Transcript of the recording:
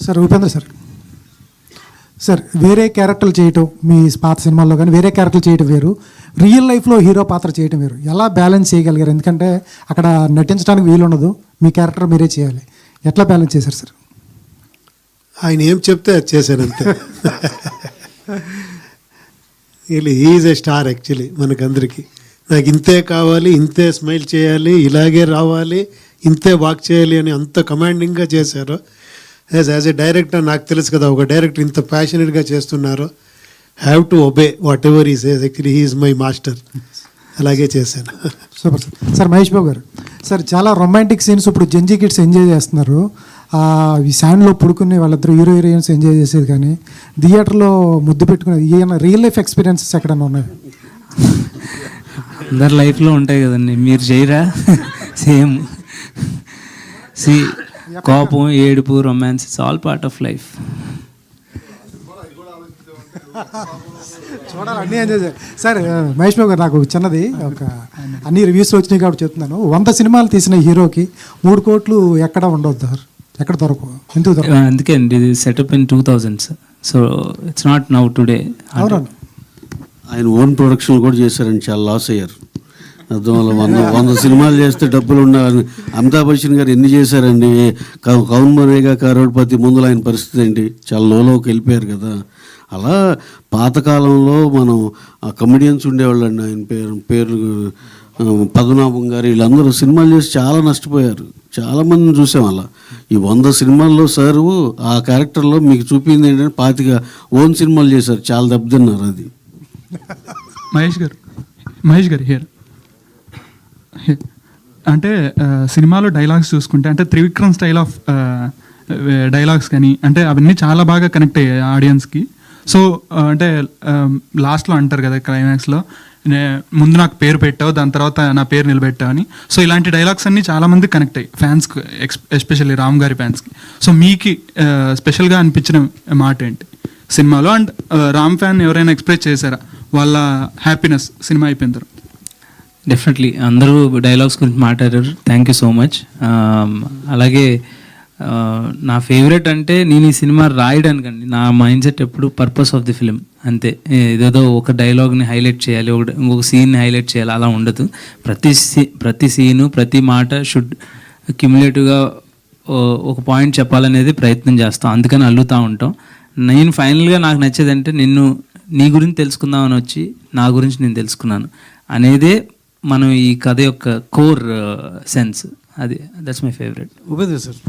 Sir Upendra sir, sir వేరే క్యారెక్టర్లు చేయటం మీ పాత సినిమాల్లో కానీ వేరే క్యారెక్టర్లు చేయటం వేరు, రియల్ లైఫ్లో హీరో పాత్ర చేయటం వేరు. ఎలా బ్యాలెన్స్ చేయగలిగారు? ఎందుకంటే అక్కడ నటించడానికి వీలు ఉండదు, మీ క్యారెక్టర్ మీరే చేయాలి. ఎట్లా బ్యాలెన్స్ చేశారు సార్? ఆయన ఏం చెప్తే అది చేశానంతే. ఈజ్ ఏ స్టార్ యాక్చువల్లీ మనకందరికీ. నాకు ఇంతే కావాలి, ఇంతే స్మైల్ చేయాలి, ఇలాగే రావాలి, ఇంతే వాక్ చేయాలి అని అంత కమాండింగ్గా చేశారు. యాజ్ ఏ డైరెక్టర్ నాకు తెలుసు కదా, ఒక డైరెక్టర్ ఇంత ప్యాషనెట్గా చేస్తున్నారు. Have to obey whatever he says. Actually he is my master. అలాగే చేశాను. Super sir. Sir Mahesh Babu garu, sir చాలా రొమాంటిక్ సీన్స్ ఇప్పుడు జెంజీ కిడ్స్ ఎంజాయ్ చేస్తున్నారు. ఈ శాండ్లో పుడుకుని వాళ్ళిద్దరు హీరో హీరోయిన్స్ ఎంజాయ్ చేసేది, కానీ థియేటర్లో ముద్దు పెట్టుకునేది ఈయన రియల్ లైఫ్ ఎక్స్పీరియన్సెస్ ఎక్కడన్నా ఉన్నాయి? అందరి లైఫ్లో ఉంటాయి కదండి, మీరు చేయరా? సేమ్. కోపం, ఏడుపు, romance, it's all part of life. చూడాలి, అన్నీ ఎంజాయ్ చేయాలి. సార్ మహేష్ బాబు గారు, నాకు చిన్నది ఒక అన్ని రివ్యూస్లో వచ్చినాయి కాబట్టి చెప్తున్నాను. 100 సినిమాలు తీసిన హీరోకి 3 కోట్లు ఎక్కడ ఉండొద్దు సార్, ఎక్కడ దొరకవు, ఎందుకు దొరకవు? అందుకే అండి ఇది setup in 2000s, so it's not now today. అవునండి, ఆయన ఓన్ ప్రొడక్షన్ కూడా చేశారండి, చాలా లాస్ అయ్యారు. అందువల్ల 100 సినిమాలు చేస్తే డబ్బులు ఉండాలని. అమితాబ్ బచ్చన్ గారు ఎన్ని చేశారండి? కౌన్ బనేగా కరోడ్పతి ముందులో ఆయన పరిస్థితి ఏంటి? చాలా లోకి వెళ్ళిపోయారు కదా. అలా పాతకాలంలో మనం కమెడియన్స్ ఉండేవాళ్ళండి. ఆయన పేరు పద్మనాభం గారు, వీళ్ళందరూ సినిమాలు చేసి చాలా నష్టపోయారు. చాలామందిని చూసాం అలా. ఈ 100 సినిమాల్లో సారు ఆ క్యారెక్టర్లో మీకు చూపింది ఏంటంటే 25 ఓన్ సినిమాలు చేశారు, చాలా దెబ్బతిన్నారు. అది మహేష్ గారు హియర్. అంటే సినిమాలో డైలాగ్స్ చూసుకుంటే, అంటే త్రివిక్రమ్ స్టైల్ ఆఫ్ డైలాగ్స్ కానీ అంటే అవన్నీ చాలా బాగా కనెక్ట్ అయ్యాయి ఆడియన్స్కి. సో అంటే లాస్ట్లో అంటారు కదా క్లైమాక్స్లో, ముందు నాకు పేరు పెట్టావు, దాని తర్వాత నా పేరు నిలబెట్టావు అని. సో ఇలాంటి డైలాగ్స్ అన్నీ చాలామంది కనెక్ట్ అయ్యి ఫ్యాన్స్కి, ఎస్పెషల్లీ రామ్ గారి ఫ్యాన్స్కి. సో మీకు స్పెషల్గా అనిపించిన మాట ఏంటి సినిమాలో? అండ్ రామ్ ఫ్యాన్ ఎవరైనా ఎక్స్ప్రెస్ చేశారా వాళ్ళ హ్యాపీనెస్ సినిమా అయిపోయిన తర్వాత? డెఫినెట్లీ అందరూ డైలాగ్స్ గురించి మాట్లాడారు, థ్యాంక్ యూ సో మచ్. అలాగే నా ఫేవరెట్ అంటే నేను ఈ సినిమా రాయడానికండి, నా మైండ్ సెట్ ఎప్పుడు పర్పస్ ఆఫ్ ది ఫిలిం అంతే. ఏదేదో ఒక డైలాగ్ని హైలైట్ చేయాలి, ఇంకొక సీన్ని హైలైట్ చేయాలి, అలా ఉండదు. ప్రతి సీను, ప్రతి మాట షుడ్ క్యుములేటివ్గా ఒక పాయింట్ చెప్పాలనేది ప్రయత్నం చేస్తాం, అందుకని అల్లుతూ ఉంటాం. నేను ఫైనల్గా నాకు నచ్చేది అంటే నీ గురించి తెలుసుకుందామని వచ్చి నా గురించి నేను తెలుసుకున్నాను అనేదే మనం ఈ కథ యొక్క కోర్ సెన్స్. అది that's my favourite. Upendra sir,